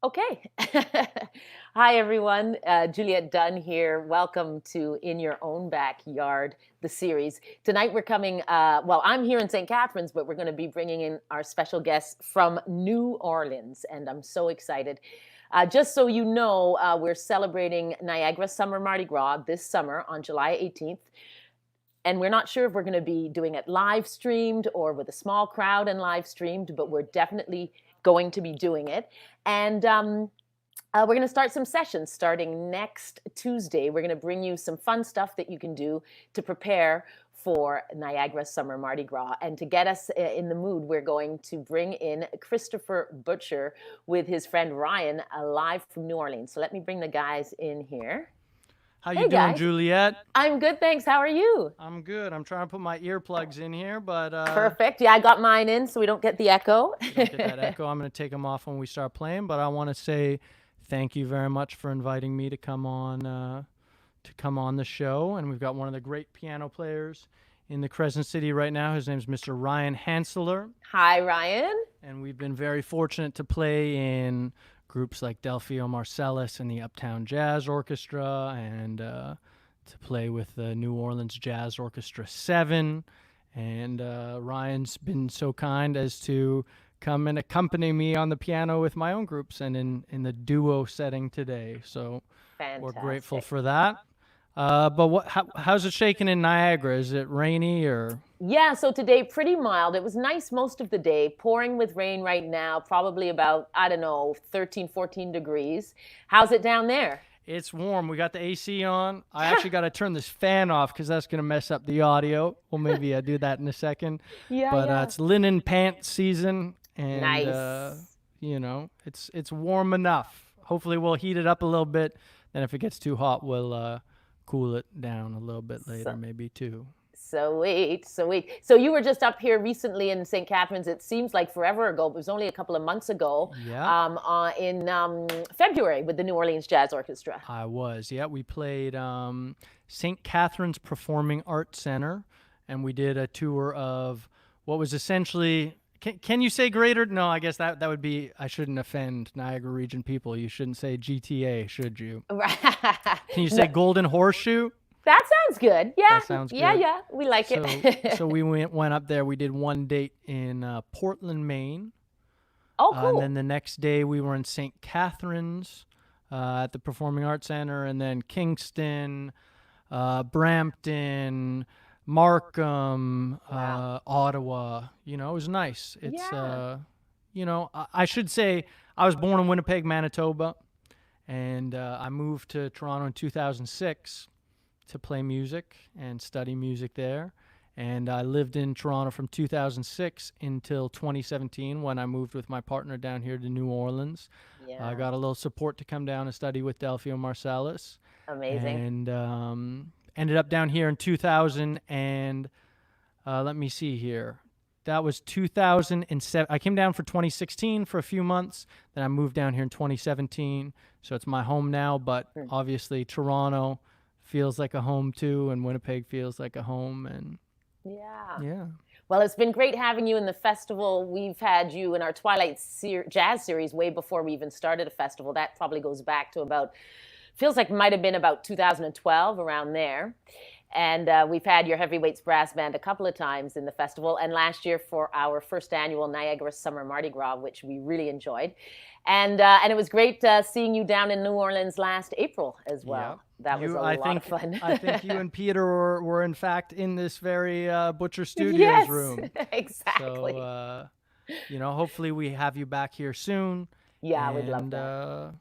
Okay. Hi, everyone. Juliet Dunn here. Welcome to In Your Own Backyard, the series. Tonight we're coming, I'm here in St. Catharines, but we're going to be bringing in our special guests from New Orleans, and I'm so excited. Just so you know, we're celebrating Niagara Summer Mardi Gras this summer on July 18th. And we're not sure if we're going to be doing it live streamed or with a small crowd and live streamed, but we're definitely going to be doing it. And we're going to start some sessions starting next Tuesday. We're going to bring you some fun stuff that you can do to prepare for Niagara Summer Mardi Gras. And to get us in the mood, we're going to bring in Christopher Butcher with his friend Ryan live from New Orleans. So let me bring the guys in here. How you Hey doing, guys. Juliet? I'm good, thanks. How are you? I'm good. I'm trying to put my earplugs in here, but Perfect. Yeah, I got mine in so we don't get the echo. we don't get that echo. I'm going to take them off when we start playing, but I want to say thank you very much for inviting me to come on the show. And we've got one of the great piano players in the Crescent City right now. His name's Mr. Ryan Hanseler. Hi, Ryan. And we've been very fortunate to play in groups like Delphio Marsalis and the Uptown Jazz Orchestra, and to play with the New Orleans Jazz Orchestra 7. And Ryan's been so kind as to come and accompany me on the piano with my own groups and in the duo setting today. So we're grateful for that. But how's it shaking in Niagara? Is it rainy or? Yeah, so today pretty mild. It was nice most of the day, pouring with rain right now, probably about, I don't know, 13, 14 degrees. How's it down there? It's warm. We got the AC on. I actually got to turn this fan off because that's going to mess up the audio. Well, maybe I'll do that in a second. Yeah. It's linen pants season, and Nice. it's warm enough. Hopefully, we'll heat it up a little bit. Then, if it gets too hot, we'll cool it down a little bit later, maybe too. Sweet. So you were just up here recently in St. Catharines. It seems like forever ago. It was only a couple of months ago. Yeah. In February with the New Orleans Jazz Orchestra. I was. Yeah, we played St. Catharines Performing Arts Center, and we did a tour of what was essentially. Can you say greater? No, I guess that would be. I shouldn't offend Niagara region people. You shouldn't say GTA, should you? Can you say Golden Horseshoe? That sounds good. Yeah. That sounds good. Yeah. We like it. So we went up there. We did one date in Portland, Maine. Oh, cool. And then the next day we were in St. Catharines at the Performing Arts Center, and then Kingston, Brampton, Markham, Wow. Ottawa. It was nice. It's Yeah. I should say I was born in Winnipeg, Manitoba, and I moved to Toronto in 2006 to play music and study music there. And I lived in Toronto from 2006 until 2017 when I moved with my partner down here to New Orleans. Yeah. I got a little support to come down and study with Delphio Marsalis. Amazing. And ended up down here in 2000 and let me see here. That was 2007. I came down for 2016 for a few months. Then I moved down here in 2017. So it's my home now, but obviously Toronto feels like a home too, and Winnipeg feels like a home, and yeah. Well, it's been great having you in the festival. We've had you in our Twilight Jazz series way before we even started a festival. That probably goes back to about, feels like might have been about 2012, around there. And we've had your Heavyweights Brass Band a couple of times in the festival, and last year for our first annual Niagara Summer Mardi Gras, which we really enjoyed. And it was great seeing you down in New Orleans last April as well. Yeah. That was a lot of fun. I think you and Peter were in fact in this very Butcher Studios room. Exactly. So, hopefully we have you back here soon. Yeah, we'd love that.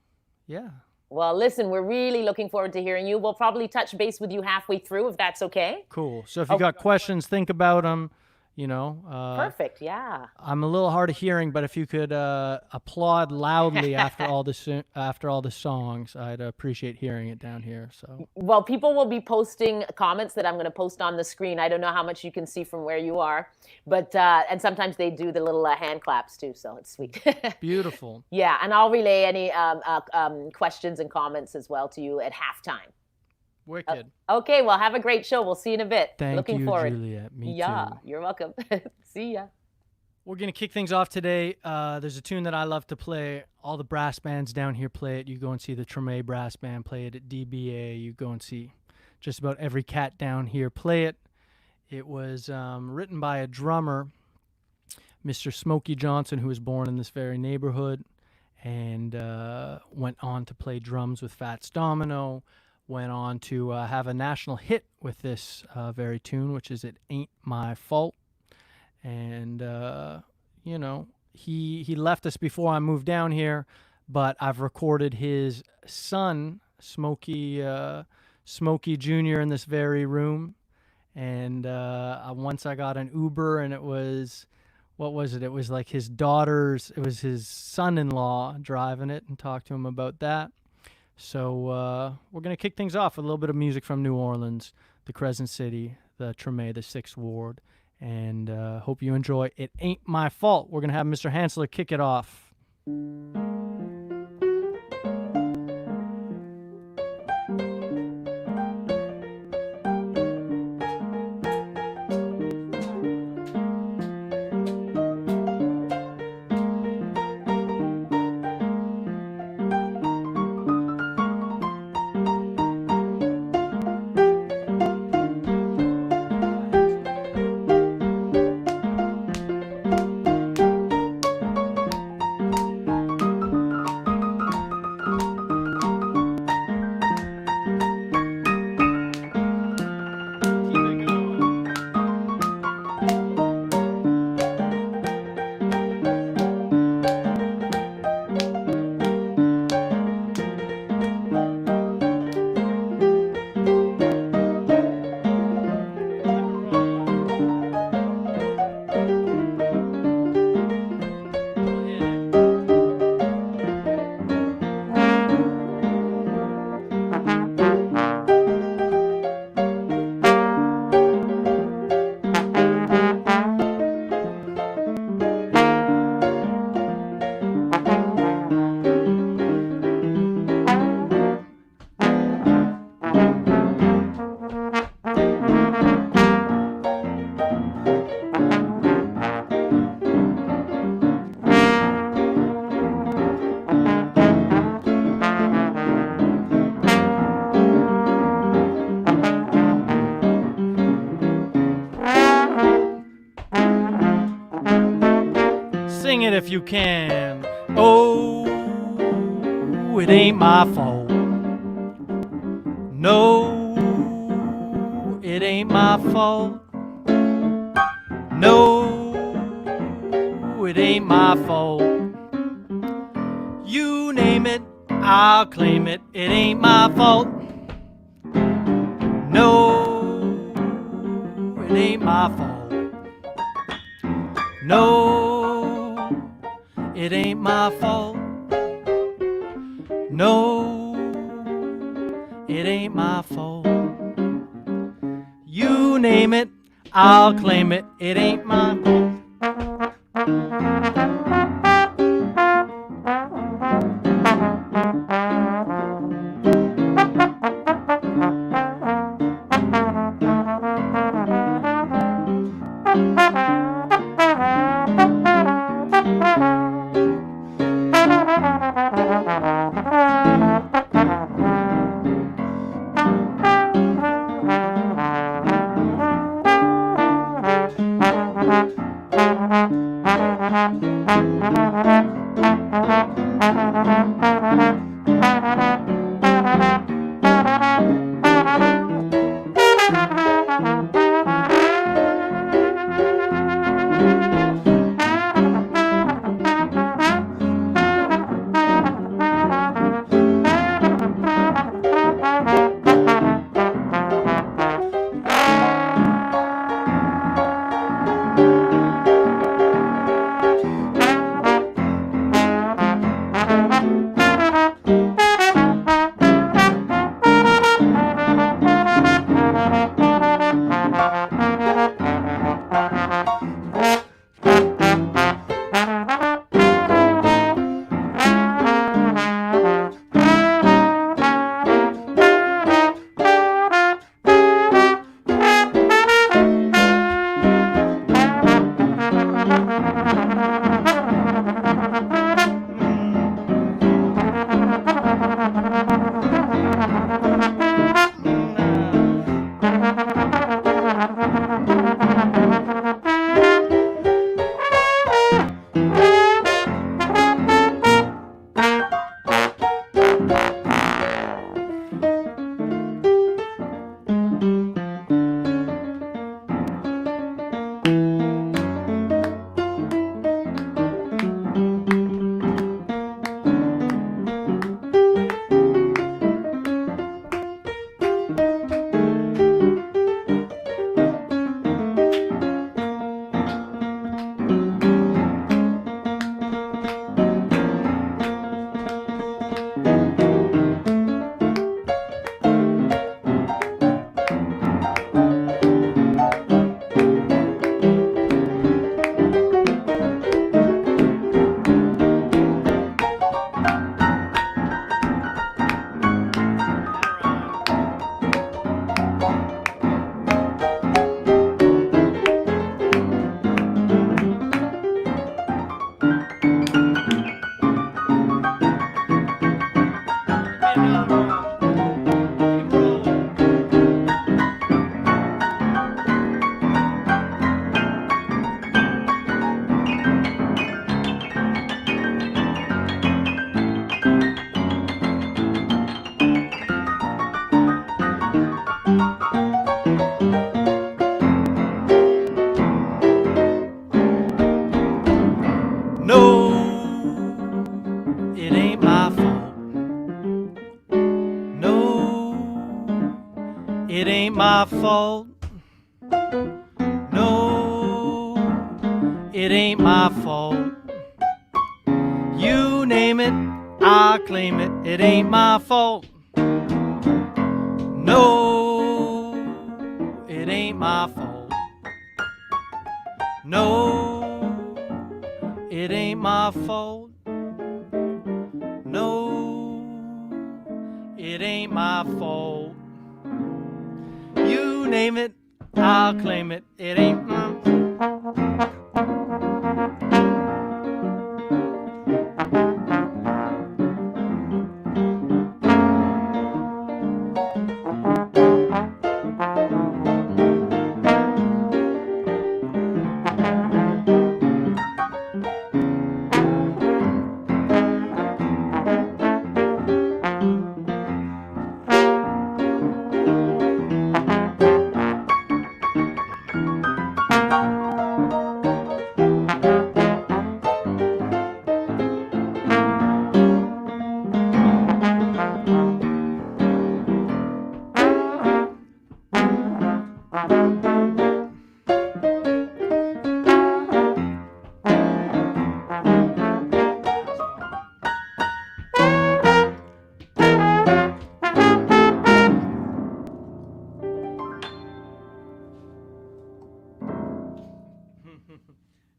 Yeah. Well, listen, we're really looking forward to hearing you. We'll probably touch base with you halfway through, if that's okay. Cool. So if you got questions, think about them. Perfect. Yeah. I'm a little hard of hearing, but if you could applaud loudly after all the songs, I'd appreciate hearing it down here. So. Well, people will be posting comments that I'm going to post on the screen. I don't know how much you can see from where you are, but and sometimes they do the little hand claps too, so it's sweet. Beautiful. Yeah, and I'll relay any questions and comments as well to you at halftime. Wicked. Okay, well, have a great show. We'll see you in a bit. Thank Looking you, forward. Juliet. Me Yeah, too. you're welcome. See ya. We're going to kick things off today. There's a tune that I love to play. All the brass bands down here play it. You go and see the Treme Brass Band play it at DBA. You go and see just about every cat down here play it. It was written by a drummer, Mr. Smokey Johnson, who was born in this very neighborhood and went on to play drums with Fats Domino, went on to have a national hit with this very tune, which is It Ain't My Fault. And, he left us before I moved down here, but I've recorded his son, Smokey Jr., in this very room. And once I got an Uber, and it was, what was it? It was like his his son-in-law driving it, and talked to him about that. So we're going to kick things off with a little bit of music from New Orleans, the Crescent City, the Treme, the 6th Ward. And hope you enjoy It Ain't My Fault. We're going to have Mr. Hanseler kick it off. Sing it if you can. Oh, it ain't my fault. No, it ain't my fault. No, it ain't my fault. You name it, I'll claim it. It ain't my fault. No, it ain't my fault. No, it ain't my fault. No, it ain't my fault. You name it, I'll claim it. It ain't my fault. No, it ain't my fault. No, it ain't my fault. No, it ain't my fault. You name it, I claim it. It ain't my fault. No, it ain't my fault. No, it ain't my fault. No, it ain't my fault. You name it, I'll claim it. It ain't my fault.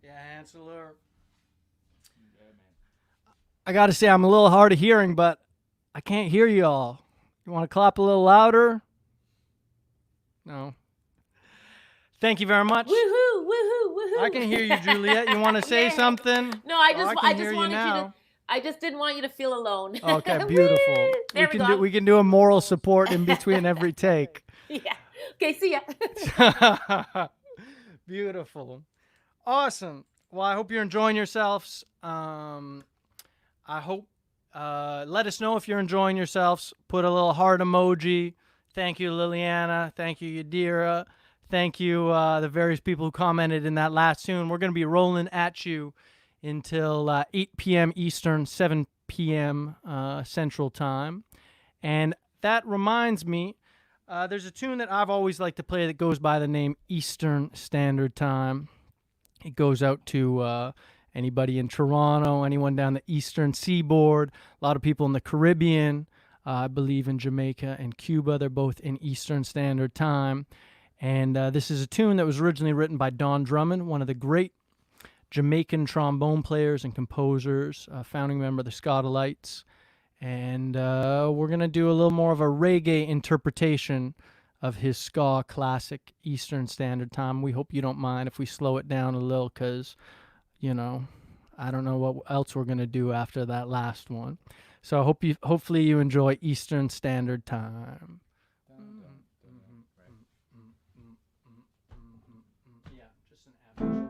Yeah, Hanseler. I gotta say, I'm a little hard of hearing, but I can't hear you all. You want to clap a little louder? No. Thank you very much. Woohoo! Woohoo! Woohoo! I can hear you, Juliet. You want to say Yeah. something? No, I Oh, just, I I can just hear you wanted you now. to. I just didn't want you to feel alone. Okay, beautiful. Woo! There we go. We can do a moral support in between every take. Yeah. Okay. See ya. Beautiful. Awesome. Well, I hope you're enjoying yourselves. I hope let us know if you're enjoying yourselves. Put a little heart emoji. Thank you, Liliana. Thank you, Yadira. Thank you, the various people who commented in that last tune. We're going to be rolling at you until 8 p.m. Eastern, 7 p.m. Central Time. And that reminds me, there's a tune that I've always liked to play that goes by the name Eastern Standard Time. It goes out to anybody in Toronto, anyone down the Eastern Seaboard, a lot of people in the Caribbean, I believe in Jamaica and Cuba. They're both in Eastern Standard Time. And this is a tune that was originally written by Don Drummond, one of the great Jamaican trombone players and composers, founding member of the Scottalites. And we're going to do a little more of a reggae interpretation of his ska classic, Eastern Standard Time. We hope you don't mind if we slow it down a little because, you know, I don't know what else we're going to do after that last one. So hopefully you enjoy Eastern Standard Time. Yeah, just an average.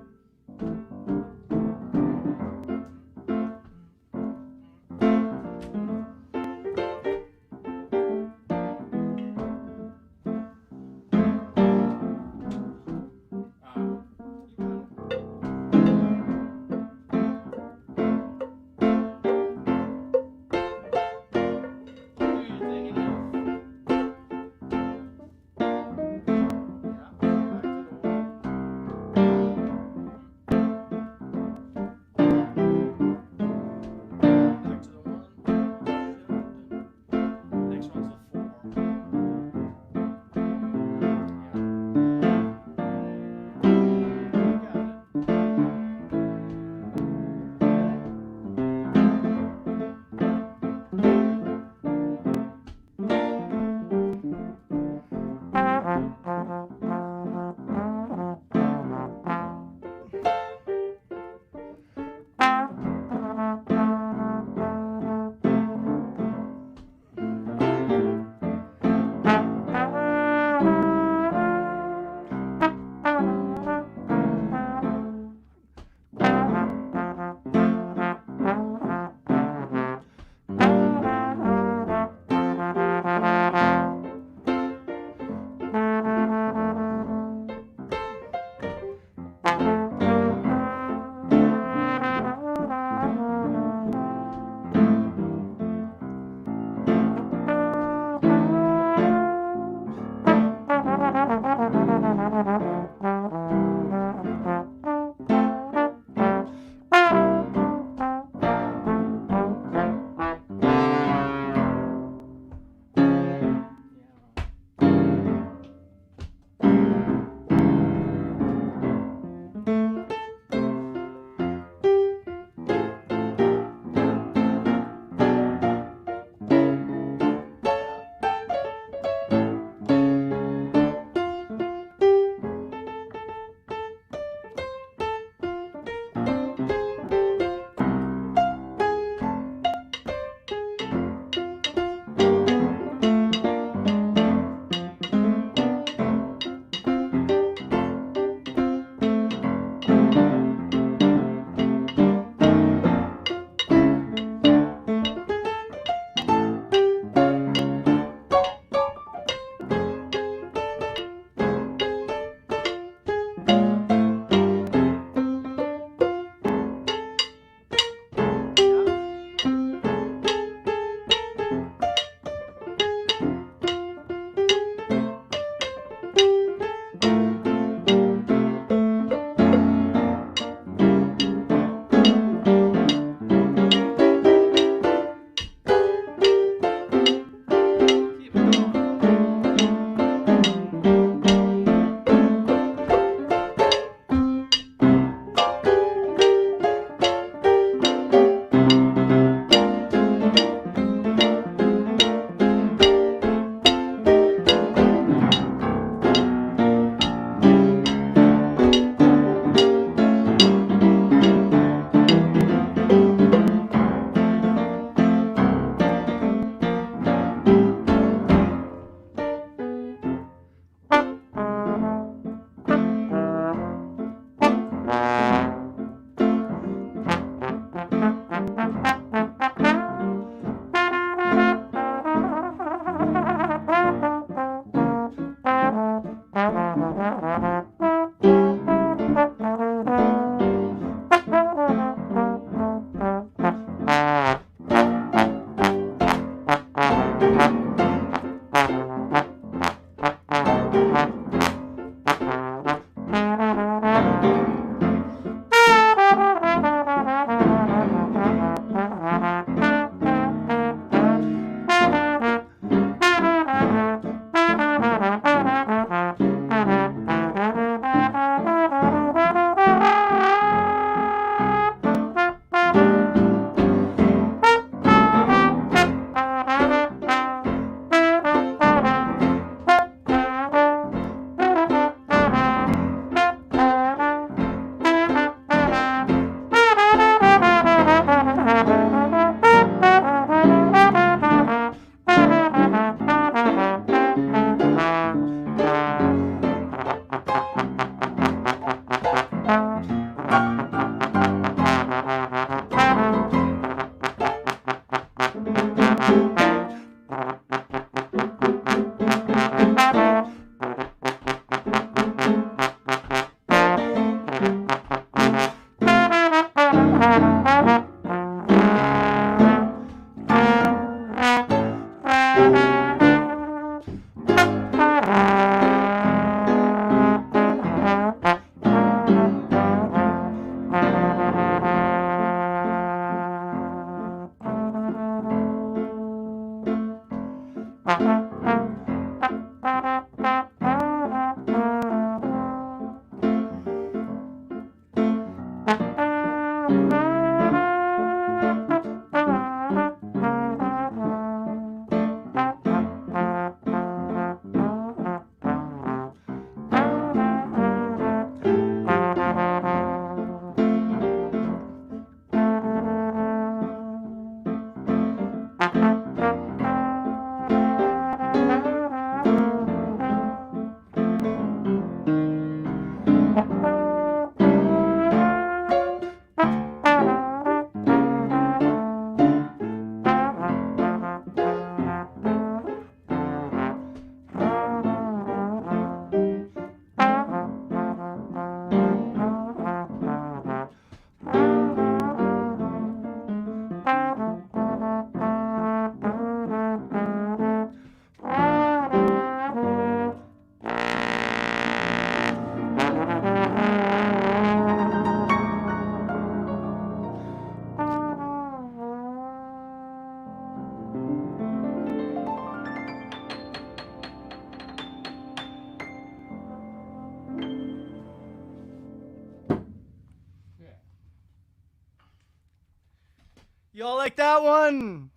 Y'all like that one?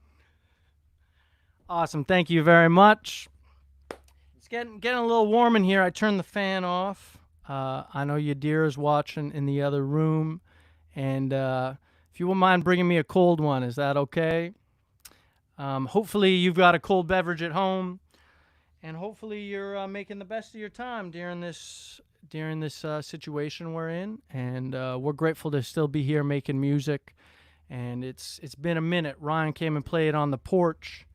Awesome. Thank you very much. It's getting a little warm in here. I turned the fan off. I know Yadira's watching in the other room. And if you wouldn't mind bringing me a cold one, is that okay? Hopefully you've got a cold beverage at home. And hopefully you're making the best of your time during this situation we're in. And we're grateful to still be here making music. And it's been a minute. Ryan came and played on the porch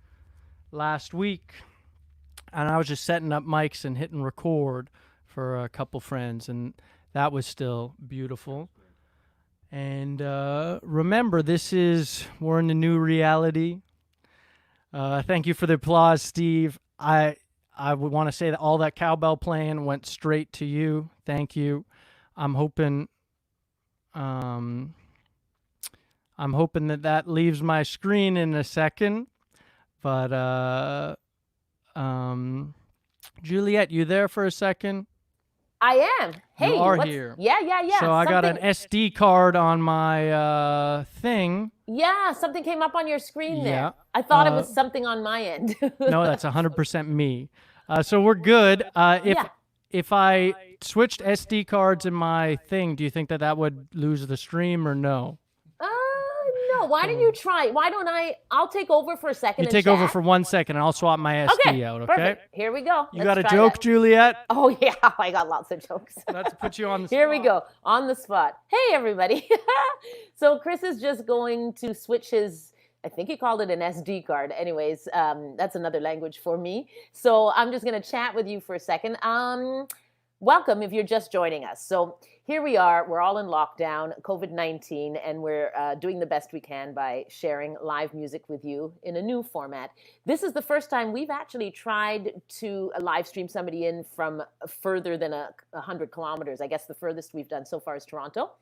last week, and I was just setting up mics and hitting record for a couple friends, and that was still beautiful. And remember, we're in a new reality. Thank you for the applause, Steve. I would want to say that all that cowbell playing went straight to you. Thank you. I'm hoping that leaves my screen in a second. But Juliet, you there for a second? I am. Hey, you are here. Yeah. So I got an SD card on my thing. Yeah, something came up on your screen there. Yeah. I thought it was something on my end. No, that's 100% me. So we're good. If I switched SD cards in my thing, do you think that would lose the stream or no? No. Why don't you try? Why don't I'll take over for a second. You take over for 1 second, and I'll swap my SD out. Okay. Perfect. Here we go. You got a joke, Juliet? Oh yeah, I got lots of jokes. Let's put you on the spot. Here we go, on the spot. Hey everybody. So Chris is just going to switch his, I think he called it an SD card. Anyways, that's another language for me. So I'm just going to chat with you for a second. Welcome if you're just joining us. So here we are. We're all in lockdown, COVID-19, and we're doing the best we can by sharing live music with you in a new format. This is the first time we've actually tried to live stream somebody in from further than 100 kilometers. I guess the furthest we've done so far is Toronto.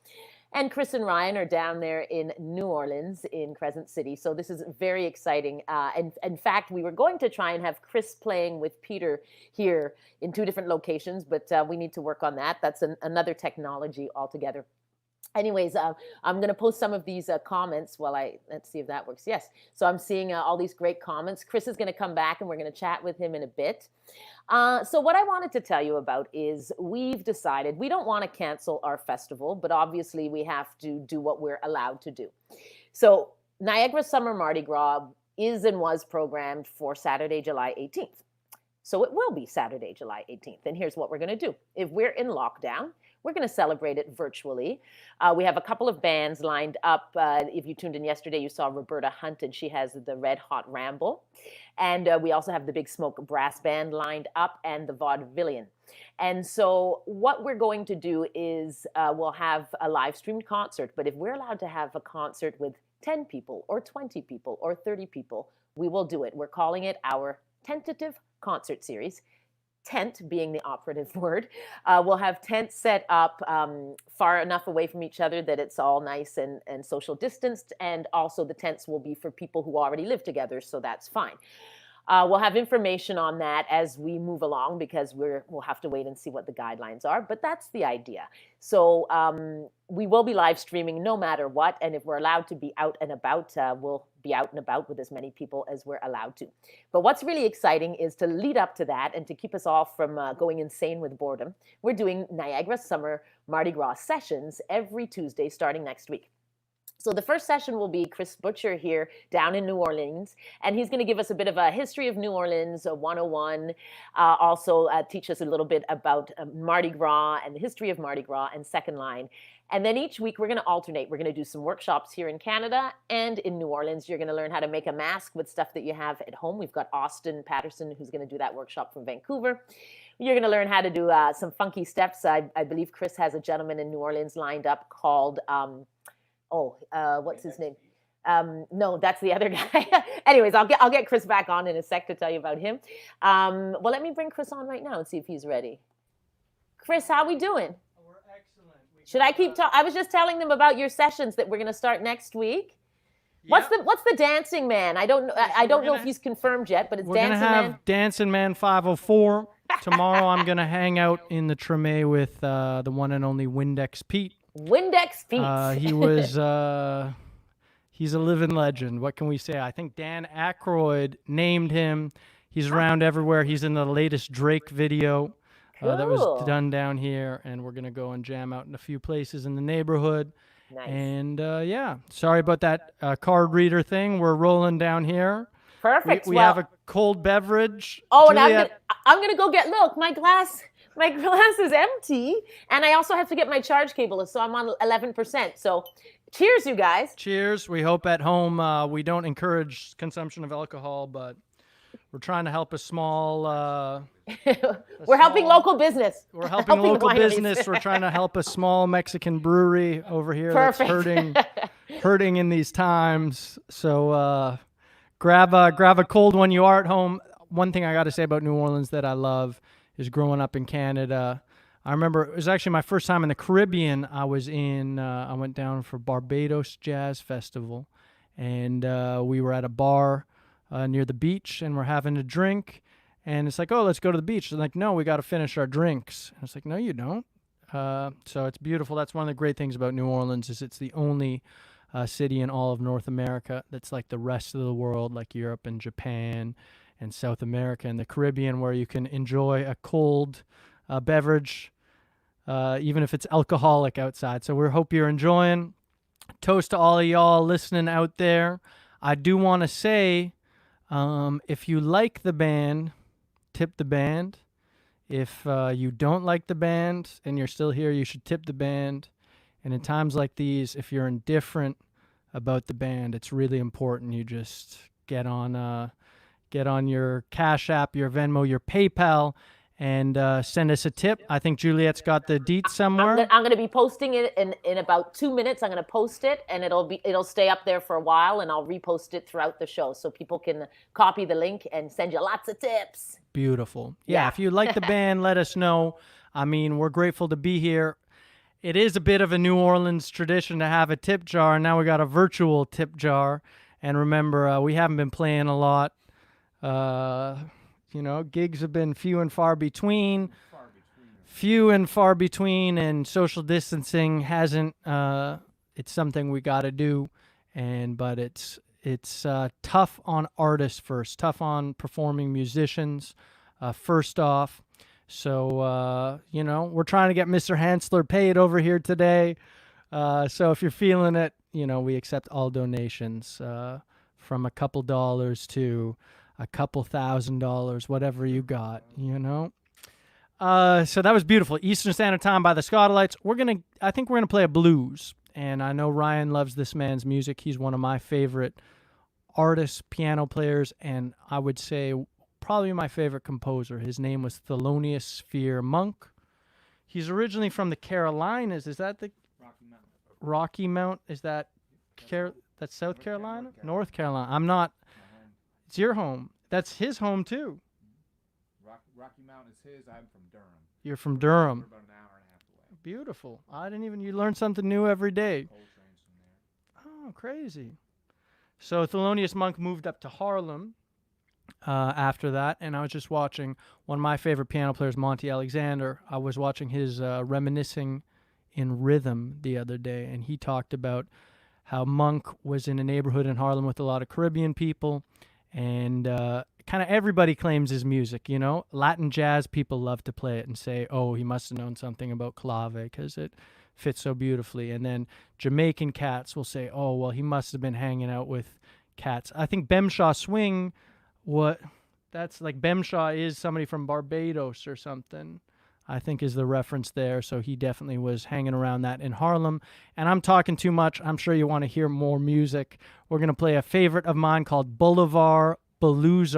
And Chris and Ryan are down there in New Orleans in Crescent City. So this is very exciting. And in fact, we were going to try and have Chris playing with Peter here in 2 different locations, but we need to work on that. That's another technology altogether. Anyways, I'm going to post some of these comments while let's see if that works. Yes. So I'm seeing all these great comments. Chris is going to come back and we're going to chat with him in a bit. So what I wanted to tell you about is we've decided we don't want to cancel our festival, but obviously we have to do what we're allowed to do. So Niagara Summer Mardi Gras is and was programmed for Saturday, July 18th. So it will be Saturday, July 18th. And here's what we're going to do. If we're in lockdown, we're going to celebrate it virtually. We have a couple of bands lined up. If you tuned in yesterday, you saw Roberta Hunt, and she has the Red Hot Ramble. And we also have the Big Smoke Brass Band lined up and the Vaudevillian. And so what we're going to do is we'll have a live streamed concert. But if we're allowed to have a concert with 10 people or 20 people or 30 people, we will do it. We're calling it our tentative concert series. Tent being the operative word. We'll have tents set up far enough away from each other that it's all nice and social distanced. And also the tents will be for people who already live together, so that's fine. We'll have information on that as we move along because we'll have to wait and see what the guidelines are, but that's the idea. So we will be live streaming no matter what, and if we're allowed to be out and about, we'll be out and about with as many people as we're allowed to. But what's really exciting is to lead up to that and to keep us all from going insane with boredom, we're doing Niagara Summer Mardi Gras sessions every Tuesday starting next week. So the first session will be Chris Butcher here down in New Orleans, and he's going to give us a bit of a history of New Orleans, a 101, also teach us a little bit about Mardi Gras and the history of Mardi Gras and Second Line. And then each week we're going to alternate. We're going to do some workshops here in Canada and in New Orleans. You're going to learn how to make a mask with stuff that you have at home. We've got Austin Patterson who's going to do that workshop from Vancouver. You're going to learn how to do some funky steps. I believe Chris has a gentleman in New Orleans lined up called... what's his name? No, that's the other guy. Anyways, I'll get Chris back on in a sec to tell you about him. Well, let me bring Chris on right now and see if he's ready. Chris, how we doing? We're excellent. Should I keep talking? I was just telling them about your sessions that we're going to start next week. Yep. What's the Dancing Man? I don't know if he's confirmed yet, but it's Dancing Man. We're going to have Dancing Man 504. Tomorrow I'm going to hang out in the Treme with the one and only Windex Pete. Windex Pete. He's a living legend. What can we say? I think Dan Aykroyd named him. He's around everywhere. He's in the latest Drake video that was Cool. done down here, and we're gonna go and jam out in a few places in the neighborhood. Nice. And yeah, sorry about that card reader thing. We're rolling down here. Perfect. We Well, have a cold beverage. oh, and Juliet, I'm gonna go get, look, my glass is empty, and I also have to get my charge cable, so I'm on 11%. So cheers, you guys. cheers. We hope at home we don't encourage consumption of alcohol, but we're trying to help a small. We're helping local business. We're helping local wineries. business. We're trying to help a small Mexican brewery over here Perfect. that's hurting in these times. So grab a cold one. You are at home. One thing I got to say about New Orleans that I love is growing up in Canada. I remember it was actually my first time in the Caribbean. I went down for Barbados Jazz Festival, and we were at a bar near the beach, and we're having a drink. And it's like, oh, let's go to the beach. They're like, no, we got to finish our drinks. And it's like, no, you don't. So it's beautiful. That's one of the great things about New Orleans is it's the only city in all of North America that's like the rest of the world, like Europe and Japan and South America and the Caribbean, where you can enjoy a cold beverage, even if it's alcoholic outside. So we hope you're enjoying. Toast to all of y'all listening out there. I do want to say, if you like the band, tip the band. If you don't like the band and you're still here, you should tip the band. And in times like these, if you're indifferent about the band, it's really important you just get on your Cash App, your Venmo, your PayPal, and send us a tip. I think Juliet's got the deets somewhere. I'm going to be posting it in about 2 minutes. I'm going to post it, and it'll stay up there for a while, and I'll repost it throughout the show so people can copy the link and send you lots of tips. Beautiful. Yeah, if you like the band, let us know. I mean, we're grateful to be here. It is a bit of a New Orleans tradition to have a tip jar, and now we got a virtual tip jar. And remember, we haven't been playing a lot. Gigs have been few and far between. And social distancing hasn't. It's something we got to do, but it's tough on artists first, tough on performing musicians first off. So we're trying to get Mr. Hanseler paid over here today. So if you're feeling it, we accept all donations from a couple dollars to a couple $1,000, whatever you got, So that was beautiful. Eastern Standard Time by the Scottalites. I think we're gonna play a blues, and I know Ryan loves this man's music. He's one of my favorite artists, piano players, and I would say probably my favorite composer. His name was Thelonious Sphere Monk. He's originally from the Carolinas. Is that the Rocky Mount? Is that that's South Carolina? North Carolina. I'm not. It's your home. That's his home too. Rocky Mount is his. I'm from Durham. You're from Durham. We're about an hour and a half away. Beautiful. You learn something new every day. Coal trains from there. Oh, crazy. So Thelonious Monk moved up to Harlem after that, and I was just watching one of my favorite piano players, Monty Alexander. I was watching his Reminiscing in Rhythm the other day, and he talked about how Monk was in a neighborhood in Harlem with a lot of Caribbean people, and kind of everybody claims his music, Latin jazz people love to play it and say, oh, he must have known something about clave because it fits so beautifully. And then Jamaican cats will say, oh, well, he must have been hanging out with cats. I think Bemshaw Swing, that's like Bemshaw is somebody from Barbados or something, I think is the reference there. So he definitely was hanging around that in Harlem. And I'm talking too much. I'm sure you want to hear more music. We're going to play a favorite of mine called Bulevar Blues,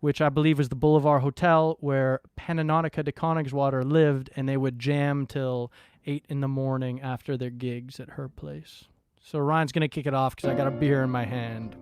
which I believe was the Bulevar Hotel where Pananotica de Coningswater lived, and they would jam till 8 in the morning after their gigs at her place. So Ryan's going to kick it off because I got a beer in my hand.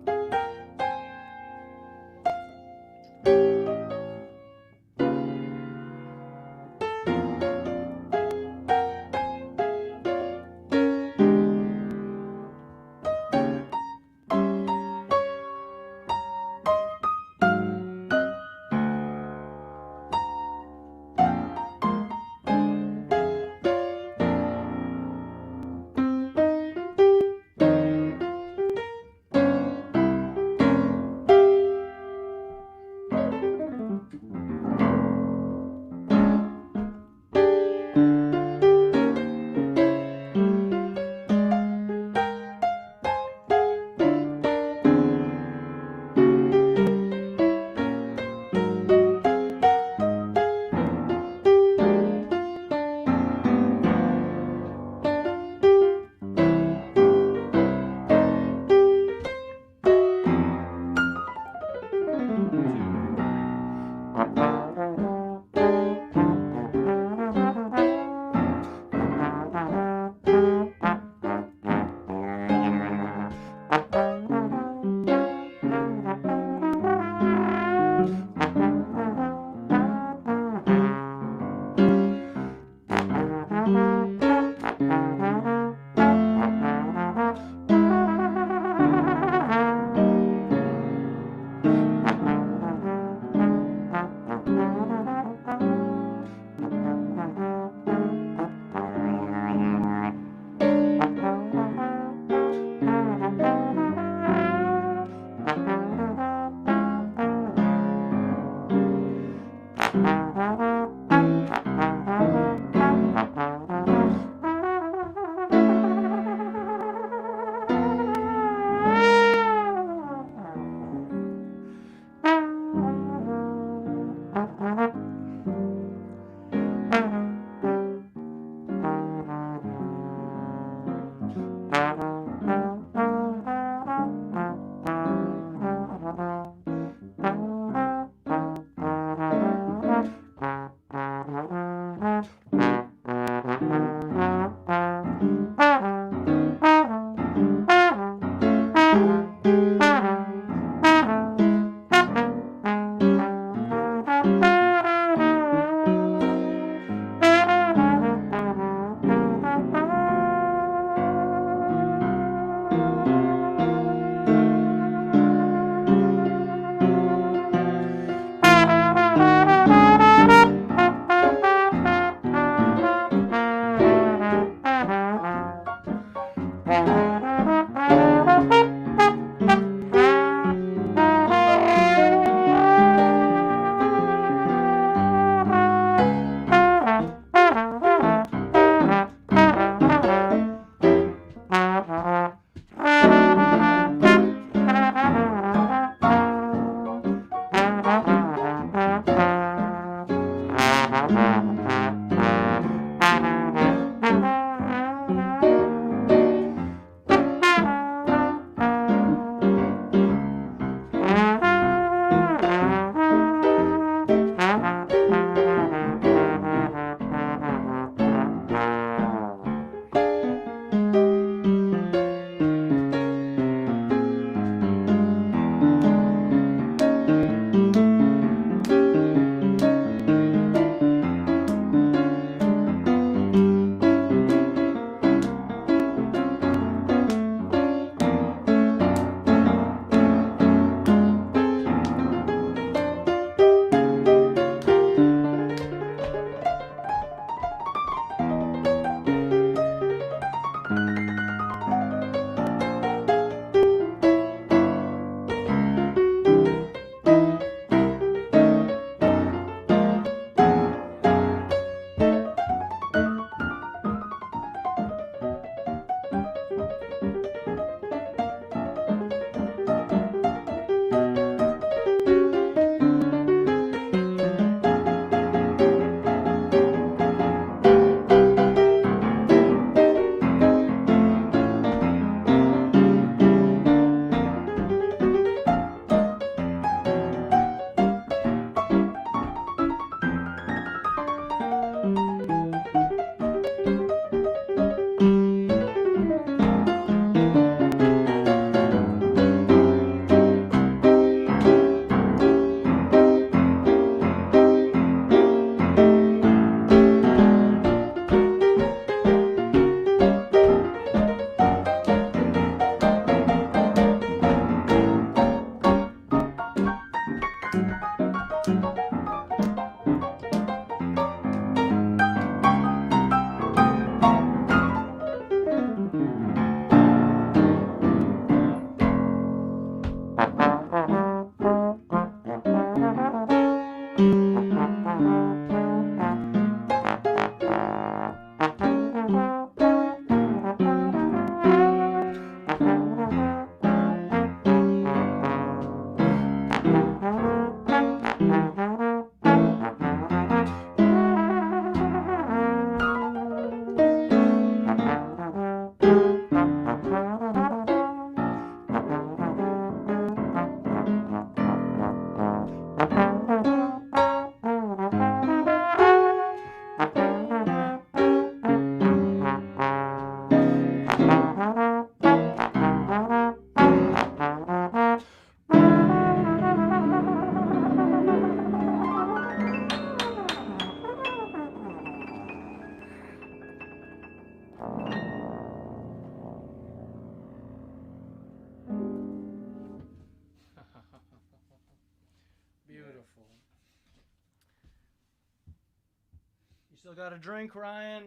Still got a drink, Ryan?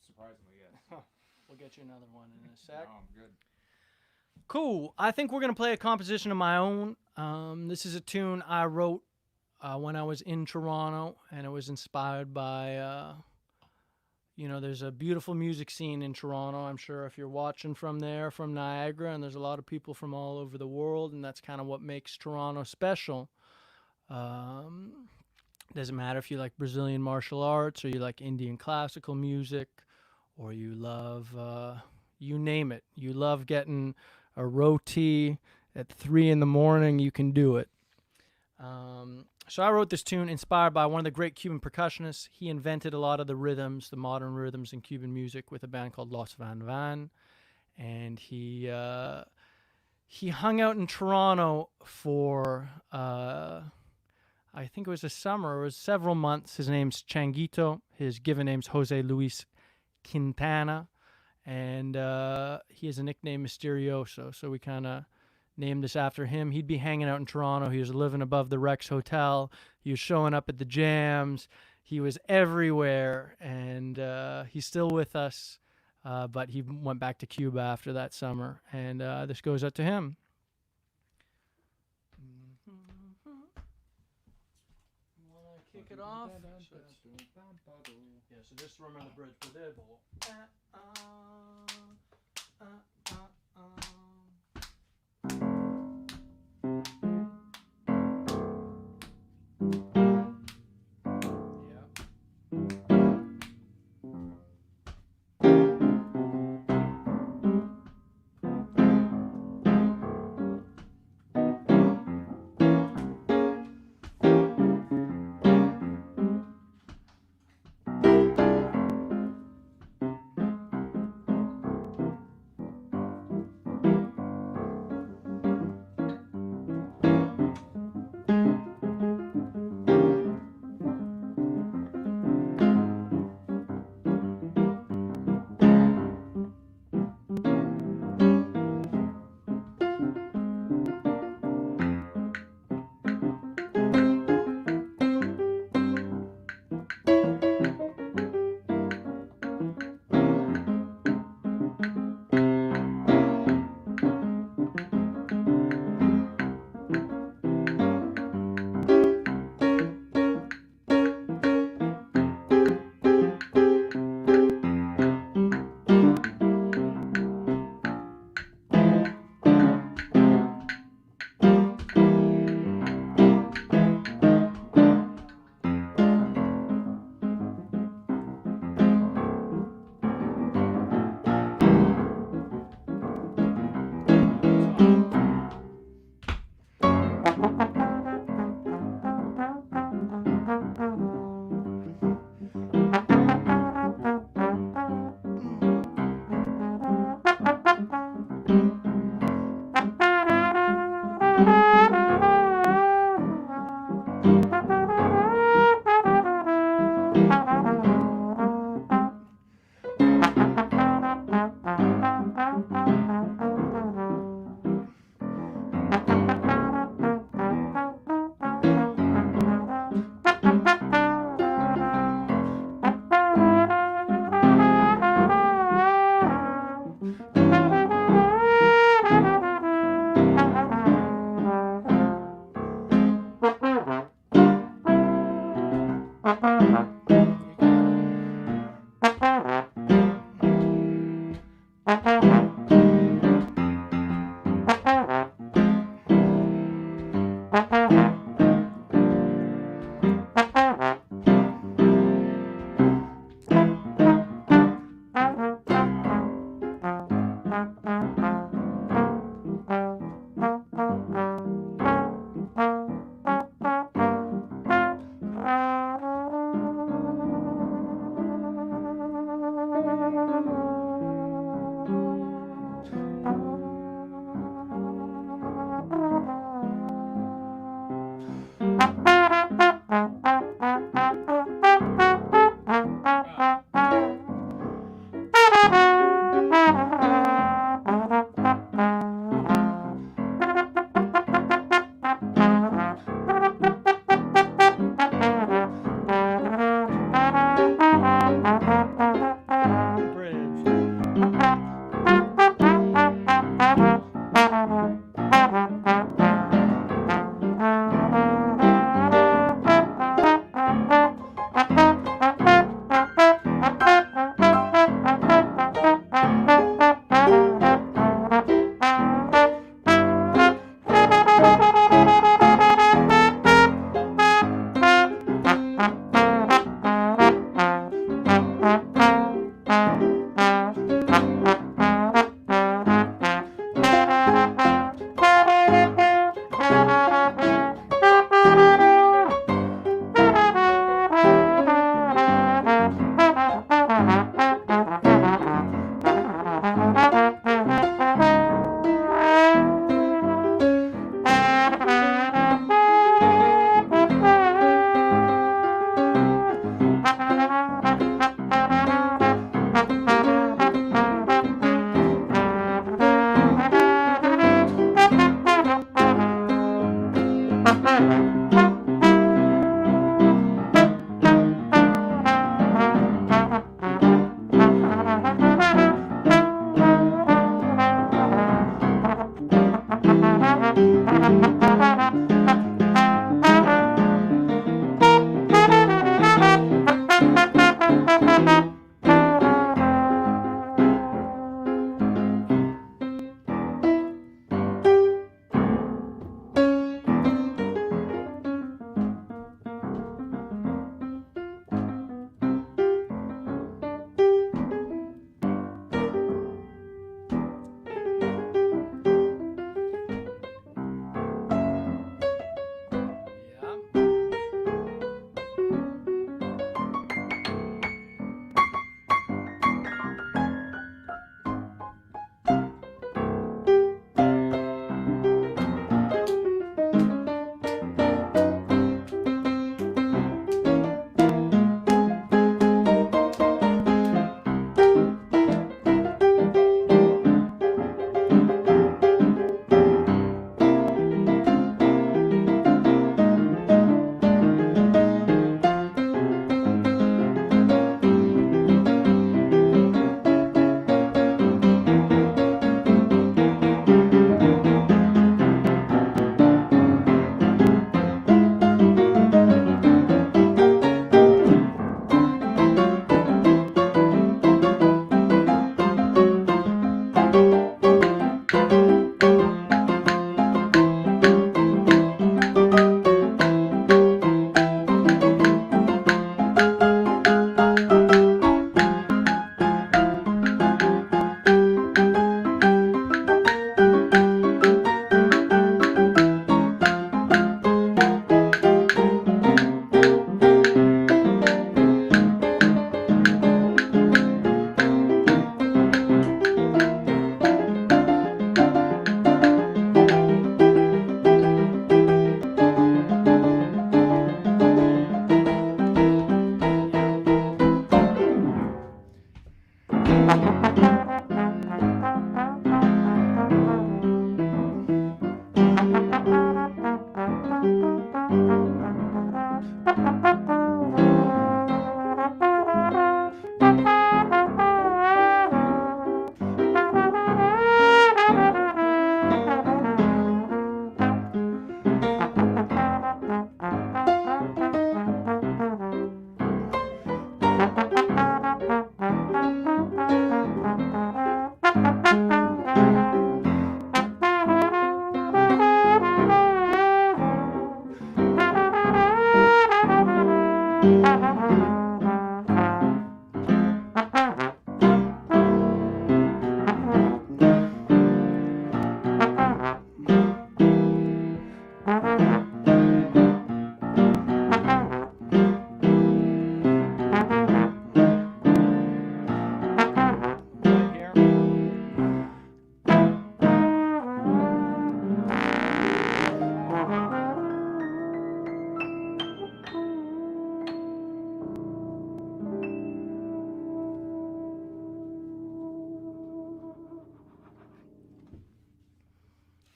Surprisingly, yes. We'll get you another one in a No, sec. I'm good. Cool. I think we're going to play a composition of my own. This is a tune I wrote when I was in Toronto, and it was inspired by, there's a beautiful music scene in Toronto. I'm sure if you're watching from there, from Niagara, and there's a lot of people from all over the world, and that's kind of what makes Toronto special. Doesn't matter if you like Brazilian martial arts or you like Indian classical music or you love, you name it. You love getting a roti at 3 in the morning, you can do it. So I wrote this tune inspired by one of the great Cuban percussionists. He invented a lot of the rhythms, the modern rhythms in Cuban music with a band called Los Van Van. And he hung out in Toronto for, I think it was a summer, it was several months. His name's Changuito. His given name's Jose Luis Quintana. And he has a nickname, Mysterioso. So we kind of named this after him. He'd be hanging out in Toronto. He was living above the Rex Hotel. He was showing up at the jams. He was everywhere. And he's still with us. But he went back to Cuba after that summer. And this goes out to him. Kick it off. So just remember the bridge.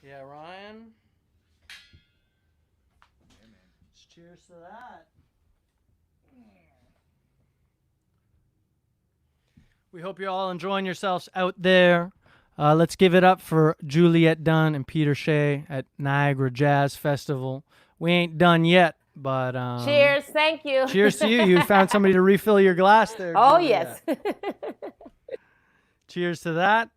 Yeah, Ryan. Yeah, man. Cheers to that. We hope you're all enjoying yourselves out there. Let's give it up for Juliet Dunn and Peter Shea at Niagara Jazz Festival. We ain't done yet, but Cheers, thank you. cheers to you. You found somebody to refill your glass there. Oh, Juliet. yes. Cheers to that.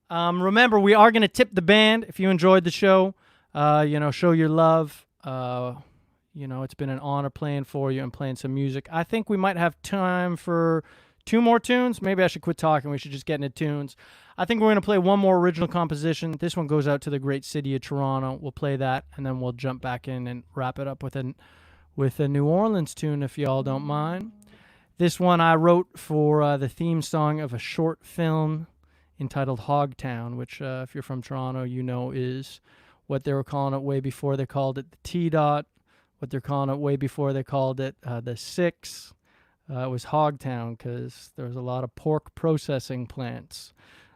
Remember, we are going to tip the band if you enjoyed the show. Show your love. It's been an honor playing for you and playing some music. I think we might have time for 2 more tunes. Maybe I should quit talking. We should just get into tunes. I think we're going to play one more original composition. This one goes out to the great city of Toronto. We'll play that, and then we'll jump back in and wrap it up with a New Orleans tune, if y'all don't mind. This one I wrote for the theme song of a short film entitled Hogtown, which, if you're from Toronto, you know is what they were calling it way before they called it the T-Dot, what they're calling it way before they called it the Six. It was Hogtown because there was a lot of pork processing plants.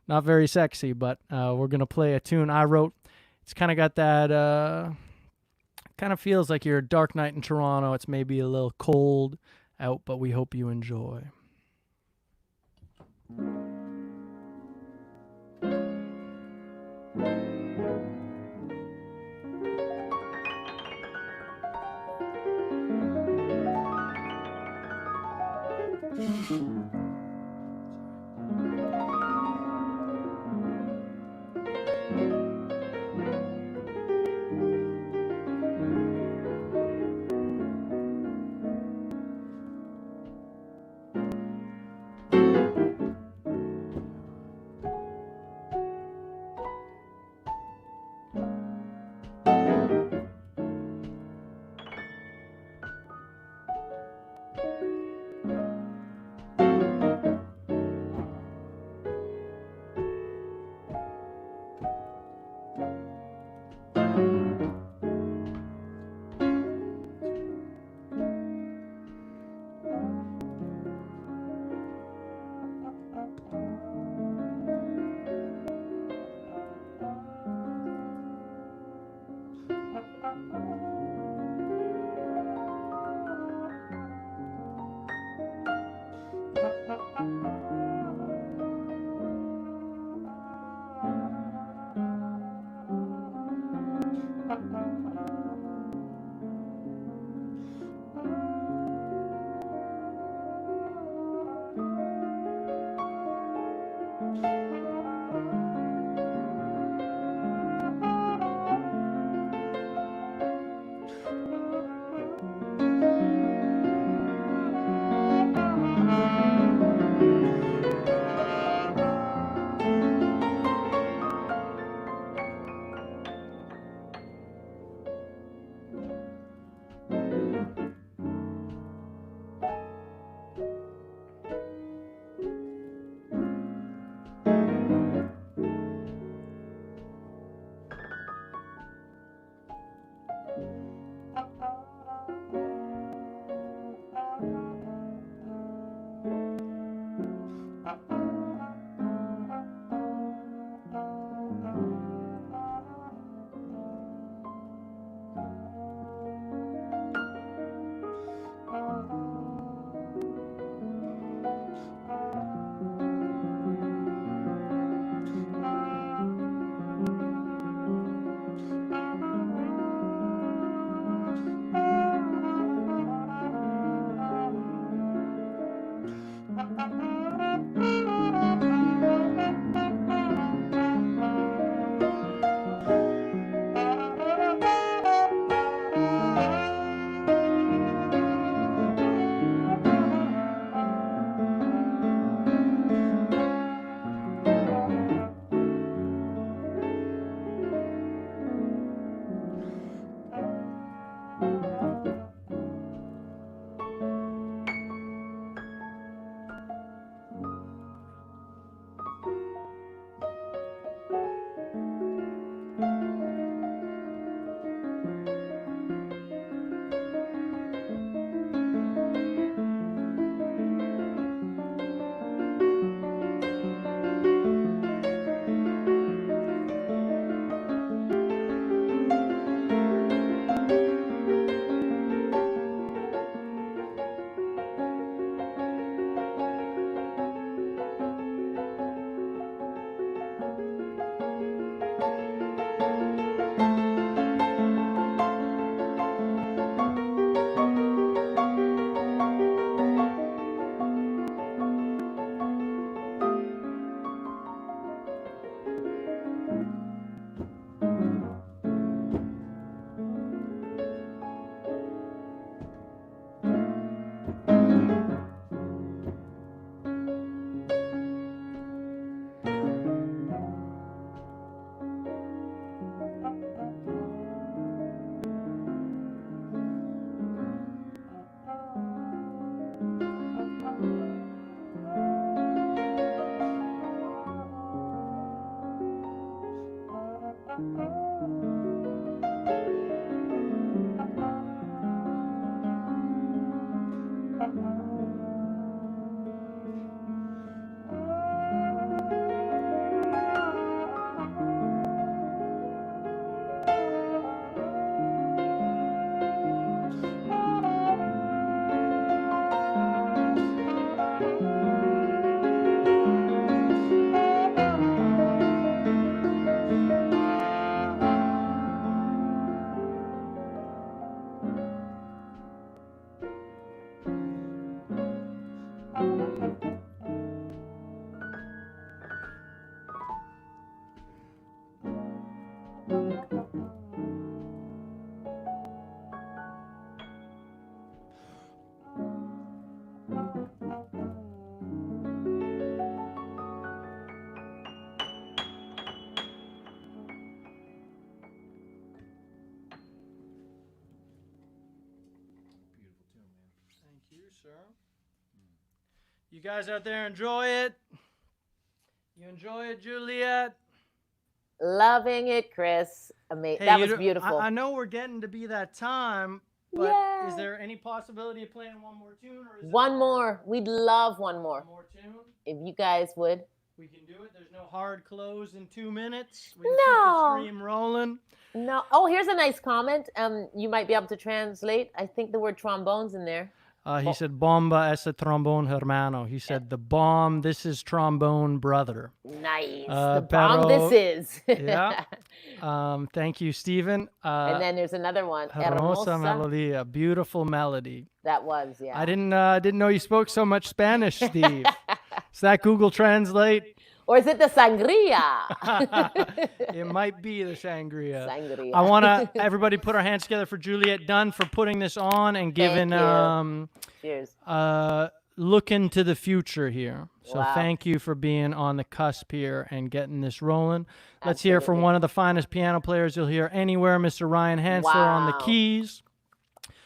Not very sexy, but we're going to play a tune I wrote. It's kind of got that, kind of feels like you're a dark night in Toronto. It's maybe a little cold out, but we hope you enjoy. Beautiful tune, man. Thank you, sir. You guys out there enjoy it? You enjoy it, Juliet? Loving it, Chris. Hey, That was beautiful. I know we're getting to be that time, but Yeah. is there any possibility of playing one more tune? Or is One more. We'd love one more. One more tune? If you guys would. We can do it. There's no hard close in 2 minutes. We can No. keep the stream rolling. No. Oh, here's a nice comment. You might be able to translate. I think the word trombone's in there. He said, "Bomba es trombone hermano." He said, "The bomb. This is trombone brother." Nice. The bomb pero- this is. Yeah. Thank you, Stephen. And then there's another one. Hermosa Hermosa. melodia, beautiful melody. That was, yeah. I didn't know you spoke so much Spanish, Steve. Is that Google Translate? Or is it the sangria? It might be the sangria. Sangria. I want to everybody put our hands together for Juliet Dunn for putting this on and giving Cheers. look into the future here. So Wow. thank you for being on the cusp here and getting this rolling. Let's hear from Absolutely. one of the finest piano players you'll hear anywhere, Mr. Ryan Hanseler on the Wow. keys.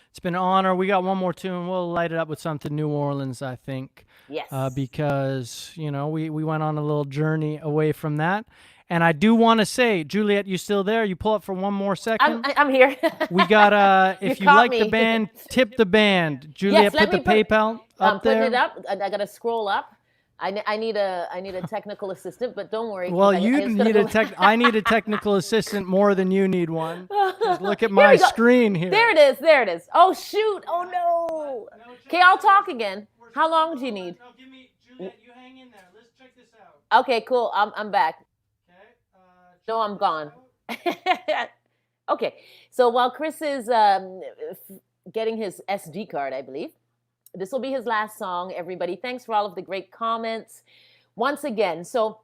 It's been an honor. We got one more tune. We'll light it up with something New Orleans, I think. Yes. Because, we went on a little journey away from that. And I do want to say, Juliet, you still there? You pull up for one more second? I'm here. We got, if you caught like the me. band, tip the band. Juliet, let put the me put- PayPal I'm up there. putting it up. I got to scroll up. I need a technical assistant, but don't worry. 'cause Well, I you just gotta need a go- I need a technical assistant more than you need one. Just look at Here my we go. screen here. There it is. There it is. Oh, shoot. Oh, no. Okay, I'll talk again. How long do you need? No, give me, Juliet, you hang in there. Let's check this out. Okay, cool. I'm back. Okay. No, I'm gone. Okay, so while Chris is getting his SD card, I believe, this will be his last song, everybody. Thanks for all of the great comments. Once again, so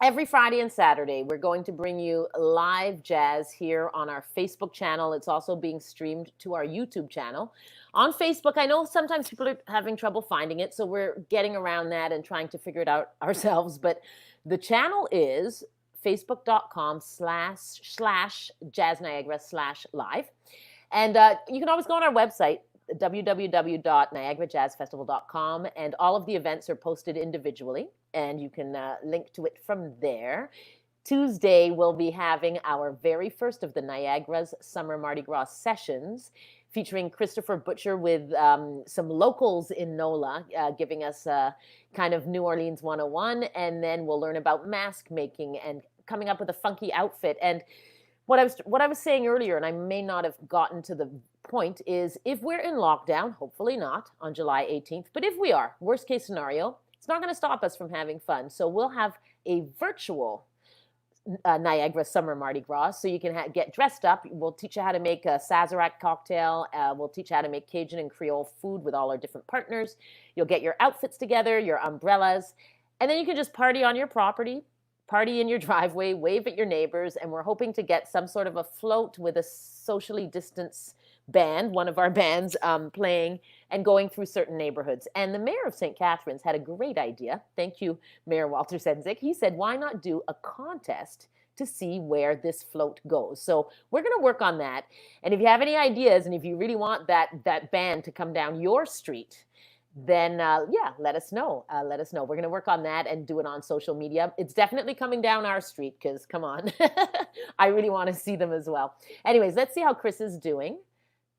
every Friday and Saturday, we're going to bring you live jazz here on our Facebook channel. It's also being streamed to our YouTube channel. On Facebook, I know sometimes people are having trouble finding it, so we're getting around that and trying to figure it out ourselves. But the channel is facebook.com/jazz_niagara/live. And you can always go on our website, www.niagarajazzfestival.com, and all of the events are posted individually, and you can link to it from there. Tuesday, we'll be having our very first of the Niagara's Summer Mardi Gras sessions, featuring Christopher Butcher with some locals in NOLA, giving us kind of New Orleans 101, and then we'll learn about mask making and coming up with a funky outfit. And what I was saying earlier, and I may not have gotten to the point, is if we're in lockdown, hopefully not on July 18th, but if we are, worst case scenario, it's not going to stop us from having fun. So we'll have a virtual Niagara Summer Mardi Gras, so you can get dressed up. We'll teach you how to make a Sazerac cocktail. We'll teach you how to make Cajun and Creole food with all our different partners. You'll get your outfits together, your umbrellas, and then you can just party on your property, party in your driveway, wave at your neighbors, and we're hoping to get some sort of a float with a socially distanced band, one of our bands, playing and going through certain neighborhoods. And the mayor of St. Catharines had a great idea. Thank you, Mayor Walter Sedzik. He said, why not do a contest to see where this float goes? So we're going to work on that. And if you have any ideas, and if you really want that band to come down your street, then yeah, let us know. Let us know. We're going to work on that and do it on social media. It's definitely coming down our street because, come on, I really want to see them as well. Anyways, let's see how Chris is doing.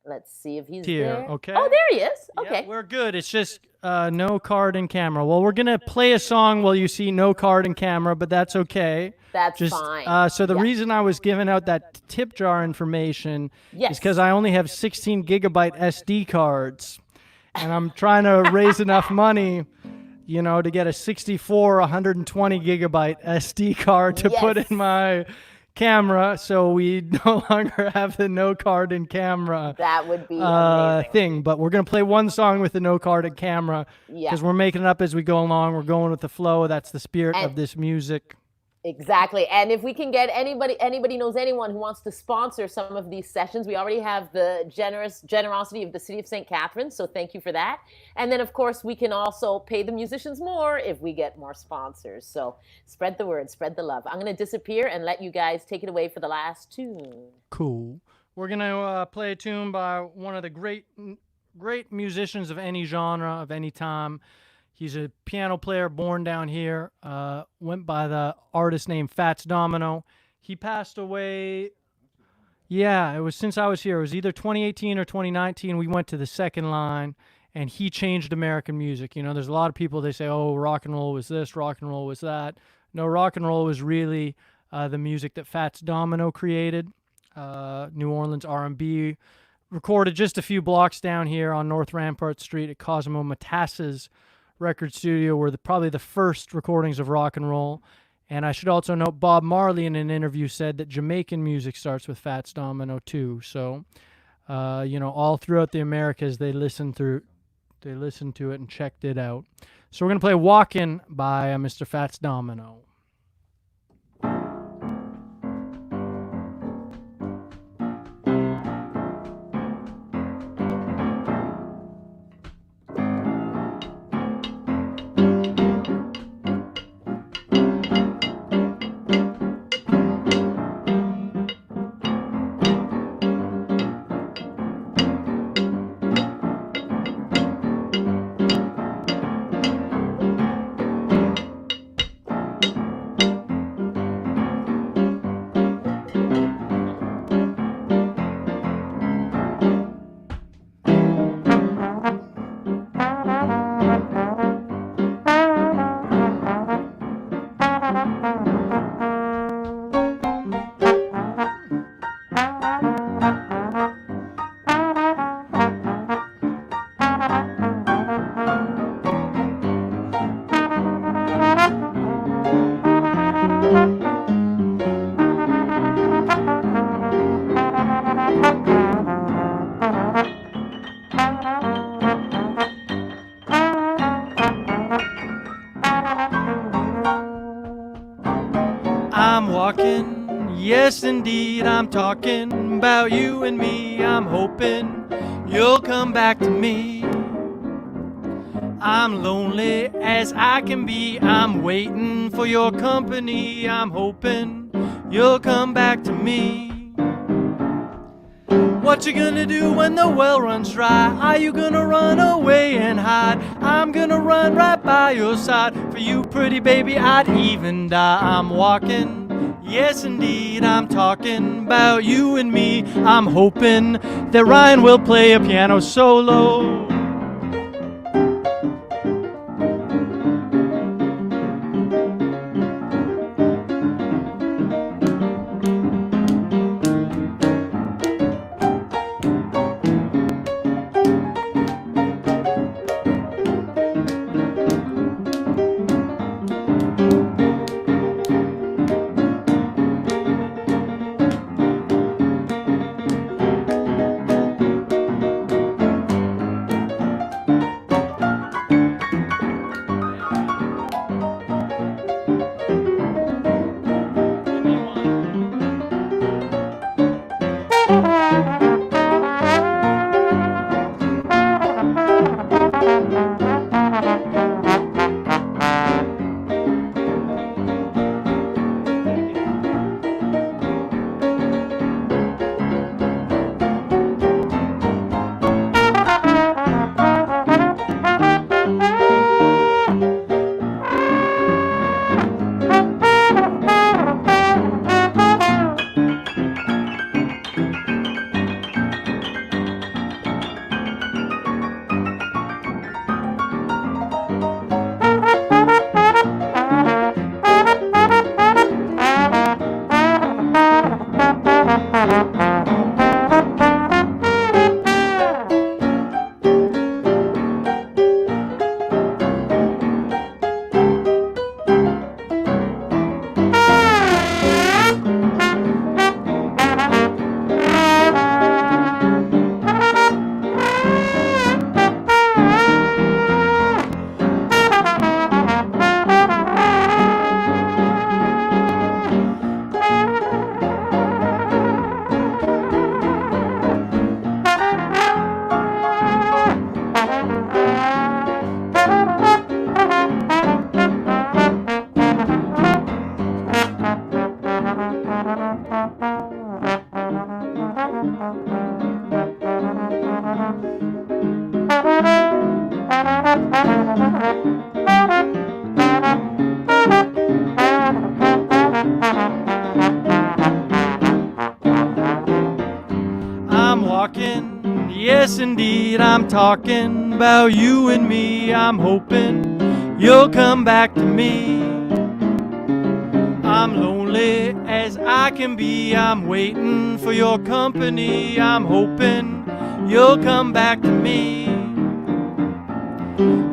Let's see if he's Here, there. okay? Oh, there he is. Yeah, Okay. we're good. It's just no card and camera. Well, we're going to play a song while you see no card and camera, but that's okay. That's Just, fine. so the Yeah. reason I was giving out that tip jar information Yes. is because I only have 16 gigabyte SD cards, and I'm trying to raise enough money, you know, to get a 64, 120 gigabyte SD card to put Yes. in my camera, so we no longer have the no card and camera That would be amazing. thing. But we're gonna play one song with the no card and camera Yeah. because we're making it up as we go along. We're going with the flow. That's the spirit And- of this music. Exactly. And if we can get anybody knows anyone who wants to sponsor some of these sessions, we already have the generosity of the City of St. Catharines. So thank you for that. And then, of course, we can also pay the musicians more if we get more sponsors. So spread the word, spread the love. I'm going to disappear and let you guys take it away for the last tune. Cool. We're gonna play a tune by one of the great musicians of any genre, of any time. He's a piano player born down here, went by the artist name Fats Domino. He passed away, yeah, it was since I was here. It was either 2018 or 2019. We went to the second line, and he changed American music. You know, there's a lot of people, they say, oh, rock and roll was this, rock and roll was that. No, rock and roll was really the music that Fats Domino created. New Orleans R&B, recorded just a few blocks down here on North Rampart Street at Cosimo Matassa's record studio were probably the first recordings of rock and roll. And I should also note Bob Marley in an interview said that Jamaican music starts with Fats Domino too. So, you know, all throughout the Americas, they listened to it and checked it out. So we're going to play Walkin' by Mr. Fats Domino. I'm walking, yes indeed, I'm talking about you and me. I'm hoping you'll come back to me. I'm lonely as I can be, I'm waiting for your company. I'm hoping you'll come back to me. What you gonna do when the well runs dry? Are you gonna run away and hide? I'm gonna run right by your side. For you, pretty baby, I'd even die. I'm walking, yes indeed, I'm talking about you and me. I'm hoping that Ryan will play a piano solo. I'm walking, yes indeed, I'm talking about you and me. I'm hoping you'll come back to me. I'm lonely as I can be, I'm waiting for your company. I'm hoping you'll come back to me.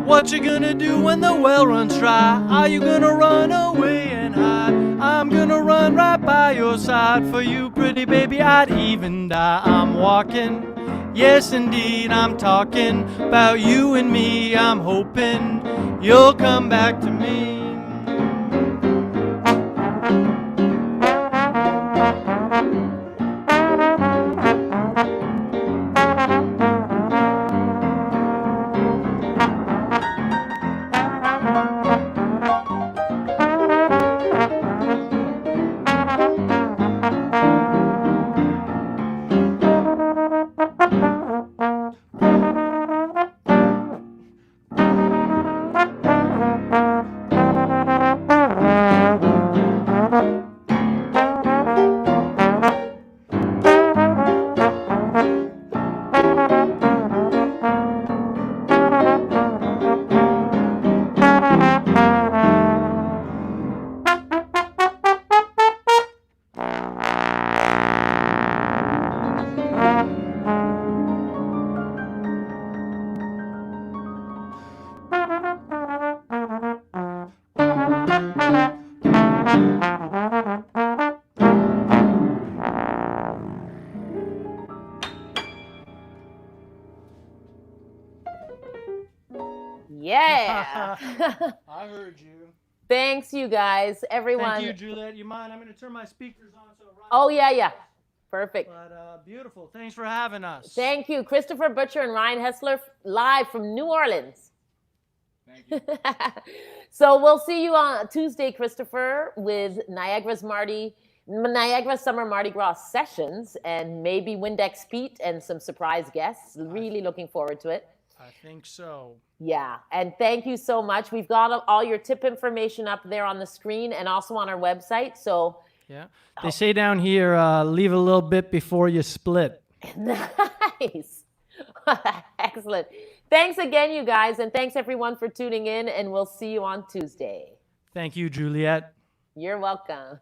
What you gonna do when the well runs dry? Are you gonna run away and hide? I'm gonna run right by your side. For you, pretty baby, I'd even die. I'm walking, yes indeed, I'm talking about you and me. I'm hoping you'll come back to me. Yeah. I heard you. Thanks, you guys, everyone. Thank you, Juliet. You mind? I'm going to turn my speakers on. So Oh, yeah. Perfect. But beautiful. Thanks for having us. Thank you, Christopher Butcher and Ryan Hanseler, live from New Orleans. Thank you. So we'll see you on Tuesday, Christopher, with Niagara Summer Mardi Gras sessions, and maybe Windex Pete and some surprise guests. Really looking forward to it. I think so. Yeah, and thank you so much. We've got all your tip information up there on the screen and also on our website. So Yeah. They say down here, leave a little bit before you split. nice. Excellent. Thanks again, you guys, and thanks everyone for tuning in, and we'll see you on Tuesday. Thank you, Juliet. You're welcome.